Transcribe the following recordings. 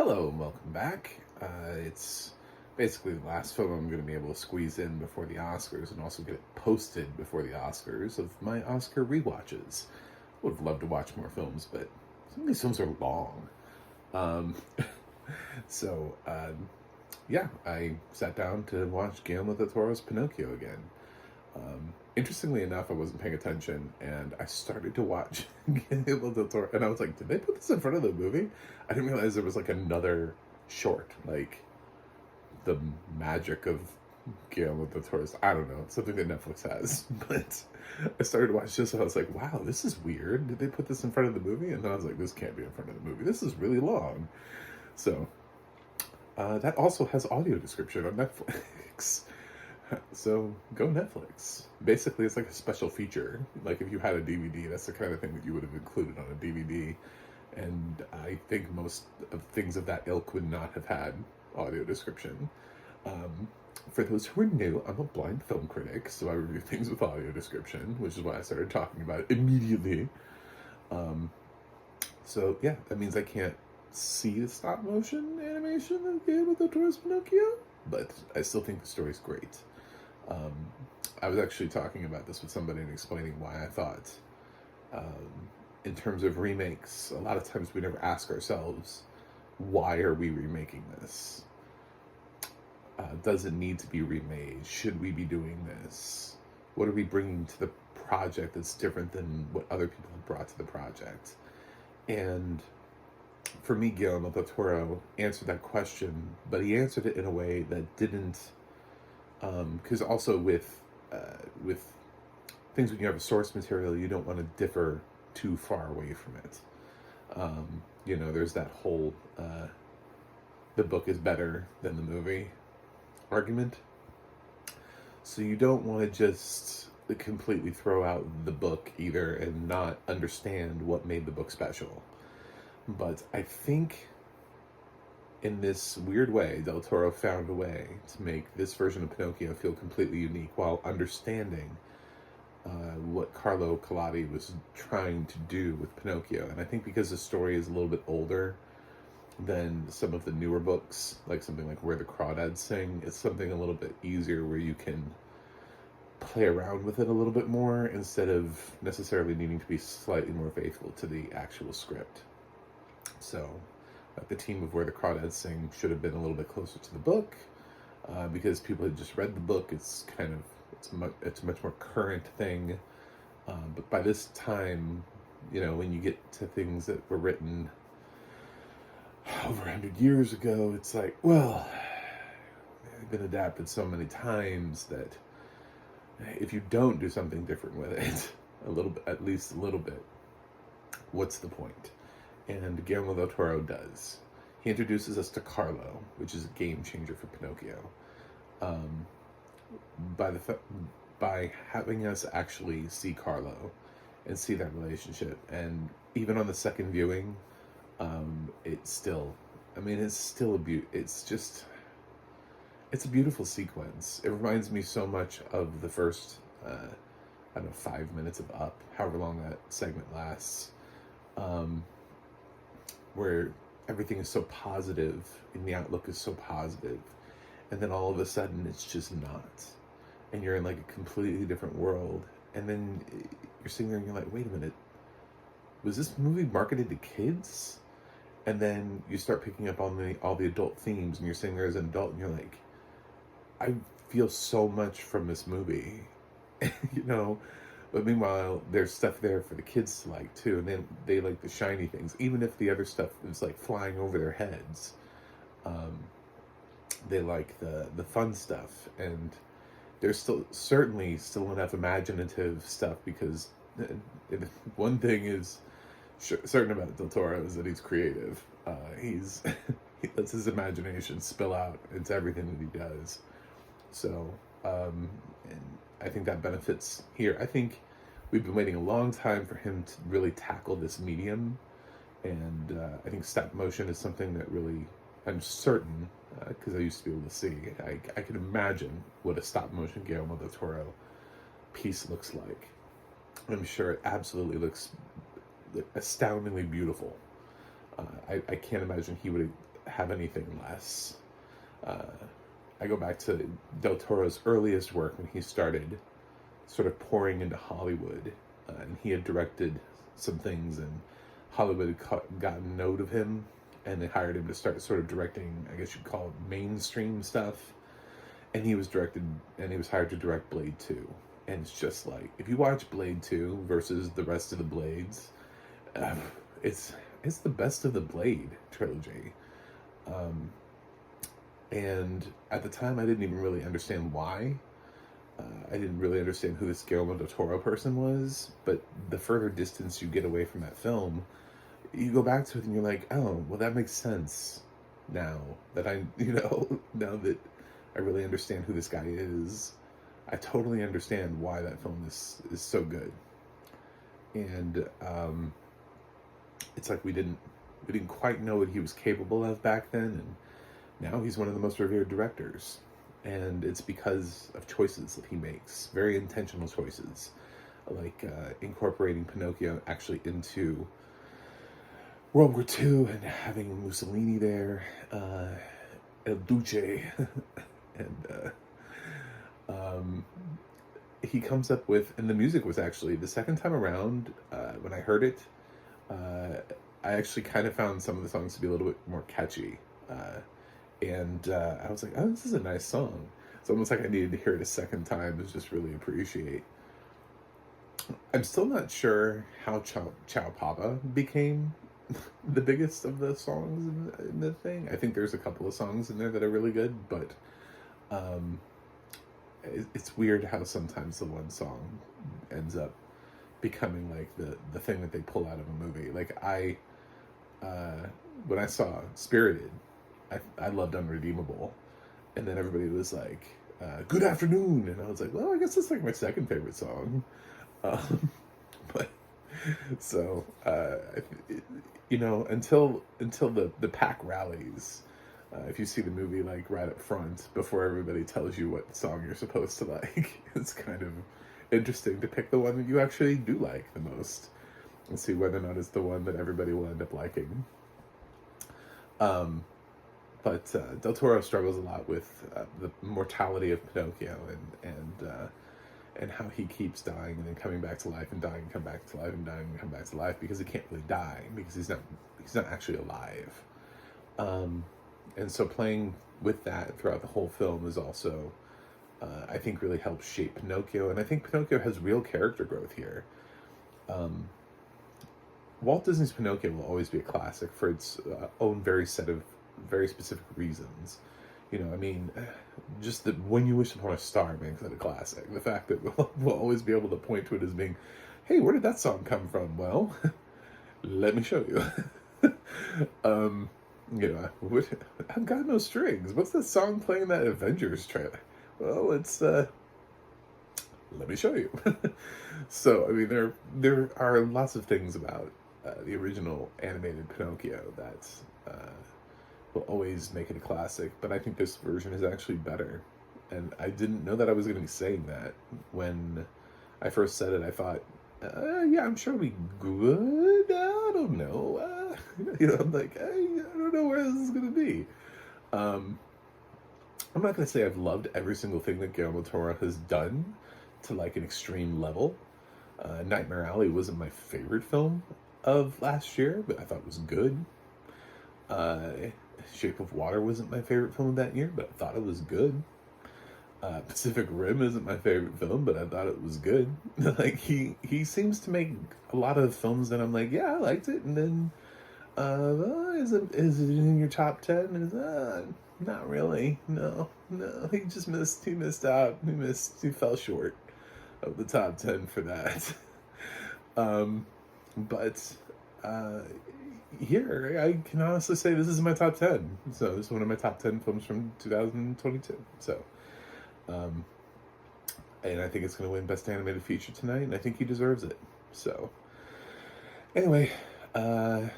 Hello and welcome back. It's basically the last film I'm going to be able to squeeze in before the Oscars and also get it posted before the Oscars of my Oscar rewatches. Would have loved to watch more films, but some of these films are long. Um, so, yeah, I sat down to watch Guillermo Del Toro's Pinocchio again. Interestingly enough, I wasn't paying attention, and I started to watch Guillermo del Toro, and I was like, "Did they put this in front of the movie?" I didn't realize there was like another short, like the magic of Guillermo del Toro's. I don't know, something that Netflix has, but I started to watch this, and I was like, "Wow, this is weird. Did they put this in front of the movie?" And then I was like, "This can't be in front of the movie. This is really long." So that also has audio description on Netflix. So go Netflix. Basically, it's like a special feature. Like if you had a DVD, that's the kind of thing that you would have included on a DVD. And I think most of things of that ilk would not have had audio description. For those who are new, I'm a blind film critic, so I review things with audio description, which is why I started talking about it immediately. So yeah, that means I can't see the stop motion animation of Guillermo del Toro's Pinocchio, but I still think the story's great. I was actually talking about this with somebody and explaining why I thought, in terms of remakes, a lot of times we never ask ourselves, why are we remaking this? Does it need to be remade? Should we be doing this? What are we bringing to the project that's different than what other people have brought to the project? And for me, Guillermo del Toro answered that question, but he answered it in a way that didn't, because also with things when you have a source material, you don't want to differ too far away from it. There's that whole the book is better than the movie argument. So you don't want to just completely throw out the book either and not understand what made the book special. But I think in this weird way, Del Toro found a way to make this version of Pinocchio feel completely unique while understanding what Carlo Collodi was trying to do with Pinocchio. And I think because the story is a little bit older than some of the newer books, like something like Where the Crawdads Sing, it's something a little bit easier where you can play around with it a little bit more instead of necessarily needing to be slightly more faithful to the actual script. So the team of Where the Crawdads Sing should have been a little bit closer to the book, because people had just read the book. It's a much more current thing. But by this time, when you get to things that were written over 100 years ago, it's like, well, they've been adapted so many times that if you don't do something different with it, a little bit, at least a little bit, what's the point? And Guillermo del Toro does. He introduces us to Carlo, which is a game changer for Pinocchio. By having us actually see Carlo and see that relationship, and even on the second viewing, it's still it's a beautiful sequence. It reminds me so much of the first, 5 minutes of Up, however long that segment lasts. Where everything is so positive and the outlook is so positive, and then all of a sudden it's just not, and you're in like a completely different world, and then you're sitting there and you're like, wait a minute, was this movie marketed to kids? And then you start picking up on all the adult themes, and you're sitting there as an adult and you're like, I feel so much from this movie. But meanwhile, there's stuff there for the kids to like too, and then they like the shiny things, even if the other stuff is like flying over their heads. They like the fun stuff, and there's certainly still enough imaginative stuff, because one thing is certain about Del Toro is that he's creative. He lets his imagination spill out into everything that he does. So, and I think that benefits here. I think we've been waiting a long time for him to really tackle this medium, and I think stop motion is something that really, I'm certain, because I used to be able to see, I can imagine what a stop motion Guillermo del Toro piece looks like. I'm sure it absolutely looks astoundingly beautiful. I can't imagine he would have anything less. Uh, I go back to Del Toro's earliest work when he started sort of pouring into Hollywood, and he had directed some things, and Hollywood had gotten note of him, and they hired him to start sort of directing, I guess you'd call it mainstream stuff. And he was hired to direct Blade 2. And it's just like, if you watch Blade 2 versus the rest of the Blades, it's the best of the Blade trilogy. And at the time, I didn't even really understand why. I didn't really understand who this Guillermo Del Toro person was. But the further distance you get away from that film, you go back to it and you're like, oh, well, that makes sense now that now that I really understand who this guy is. I totally understand why that film is so good. And it's like we didn't quite know what he was capable of back then, and now he's one of the most revered directors. And it's because of choices that he makes, very intentional choices, like incorporating Pinocchio actually into World War II and having Mussolini there, El Duce, and he comes up with, and the music was actually, the second time around, when I heard it, I actually kind of found some of the songs to be a little bit more catchy. And I was like, oh, this is a nice song. It's almost like I needed to hear it a second time to just really appreciate. I'm still not sure how Ciao Papa became the biggest of the songs in the thing. I think there's a couple of songs in there that are really good, but it's weird how sometimes the one song ends up becoming like the thing that they pull out of a movie. Like when I saw Spirited, I loved Unredeemable, and then everybody was like, Good Afternoon, and I was like, well, I guess that's like my second favorite song. But so until the pack rallies, if you see the movie like right up front before everybody tells you what song you're supposed to like, it's kind of interesting to pick the one that you actually do like the most and see whether or not it's the one that everybody will end up liking. But Del Toro struggles a lot with the mortality of Pinocchio and how he keeps dying and then coming back to life and dying and come back to life and dying and come back to life because he can't really die because he's not actually alive. And so playing with that throughout the whole film is also, I think, really helps shape Pinocchio. And I think Pinocchio has real character growth here. Walt Disney's Pinocchio will always be a classic for its own very specific reasons. Just that When You Wish Upon a Star makes it a classic. The fact that we'll always be able to point to it as being, hey, where did that song come from? Well, let me show you. I've got no strings. What's that song playing in that Avengers trailer? Well, it's, let me show you. So, there are lots of things about the original animated Pinocchio that will always make it a classic, but I think this version is actually better. And I didn't know that I was going to be saying that. When I first said it, I thought, yeah, I'm sure it'll be good. I don't know. I'm like, I don't know where this is going to be. I'm not going to say I've loved every single thing that Guillermo Del Toro has done to like an extreme level. Nightmare Alley wasn't my favorite film of last year, but I thought it was good. Shape of Water wasn't my favorite film of that year, but I thought it was good. Pacific Rim isn't my favorite film, but I thought it was good. Like he seems to make a lot of films that I'm like, yeah, I liked it, and then is it in your top 10? And not really. No. He just missed. He missed out. He fell short of the top 10 for that. But here I can honestly say this is my top 10. So this is one of my top 10 films from 2022. So. And I think it's going to win Best Animated Feature tonight, and I think he deserves it. So, anyway, I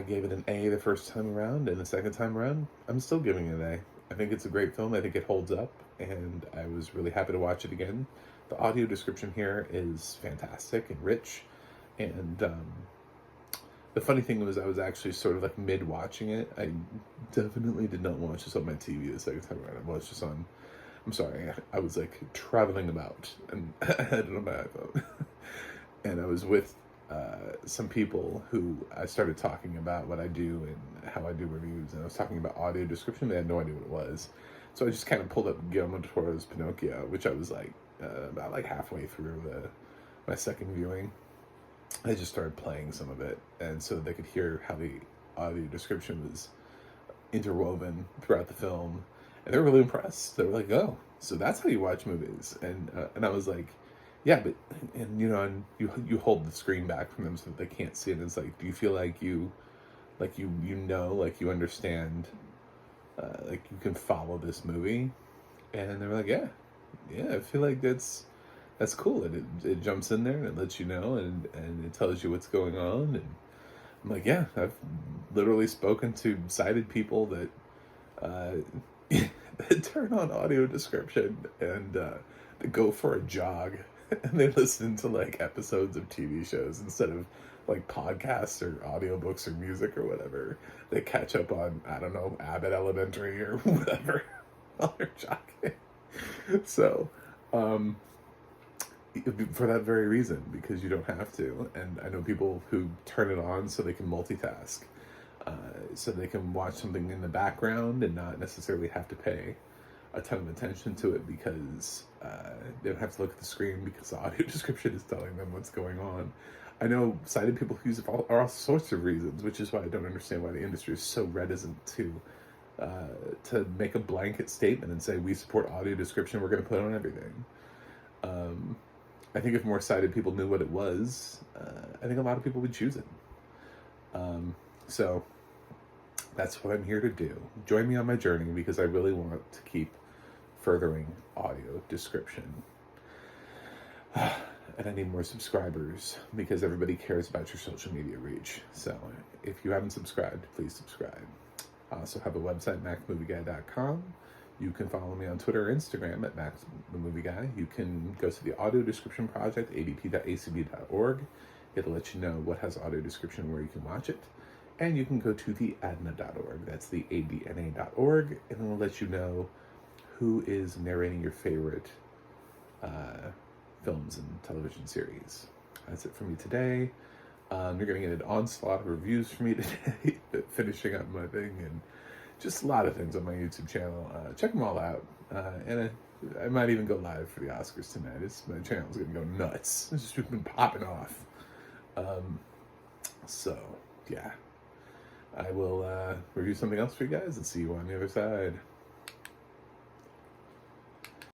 gave it an A the first time around, and the second time around, I'm still giving it an A. I think it's a great film. I think it holds up, and I was really happy to watch it again. The audio description here is fantastic and rich, and the funny thing was I was actually sort of like mid watching it. I definitely did not watch this on my TV the second time around. I watched this on, I'm sorry, I was like traveling about and I had it on my iPhone. And I was with some people who I started talking about what I do and how I do reviews. And I was talking about audio description. They had no idea what it was. So I just kind of pulled up Guillermo Del Toro's Pinocchio, which I was like about like halfway through my second viewing. I just started playing some of it, and so they could hear how the audio description was interwoven throughout the film, and they were really impressed. They were like, "Oh, so that's how you watch movies?" And I was like, "Yeah, but and and you hold the screen back from them so that they can't see it. And it's like, do you feel like like you understand, like you can follow this movie?" And they were like, "Yeah, yeah, I feel like that's cool. It jumps in there and it lets you know and it tells you what's going on." And I'm like, yeah, I've literally spoken to sighted people that uh, that turn on audio description and they go for a jog and they listen to like episodes of TV shows instead of like podcasts or audiobooks or music or whatever. They catch up on, I don't know, Abbott Elementary or whatever while they're jogging. So, um, for that very reason, because you don't have to. And I know people who turn it on so they can multitask, so they can watch something in the background and not necessarily have to pay a ton of attention to it because they don't have to look at the screen because the audio description is telling them what's going on. I know sighted people who use it for all sorts of reasons, which is why I don't understand why the industry is so reticent to make a blanket statement and say we support audio description, we're going to put it on everything. I think if more sighted people knew what it was, I think a lot of people would choose it. So that's what I'm here to do. Join me on my journey because I really want to keep furthering audio description. And I need more subscribers because everybody cares about your social media reach. So if you haven't subscribed, please subscribe. I also have a website, macmovieguy.com. You can follow me on Twitter or Instagram at MaxTheMovieGuy. You can go to the Audio Description Project, adp.acb.org. It'll let you know what has audio description, where you can watch it. And you can go to the ADNA.org. That's the ADNA.org. And it will let you know who is narrating your favorite films and television series. That's it for me today. You're going to get an onslaught of reviews from me today, finishing up my thing, and just a lot of things on my YouTube channel. Check them all out. And I might even go live for the Oscars tonight. My channel's going to go nuts. It's just been popping off. So, yeah. I will review something else for you guys and see you on the other side.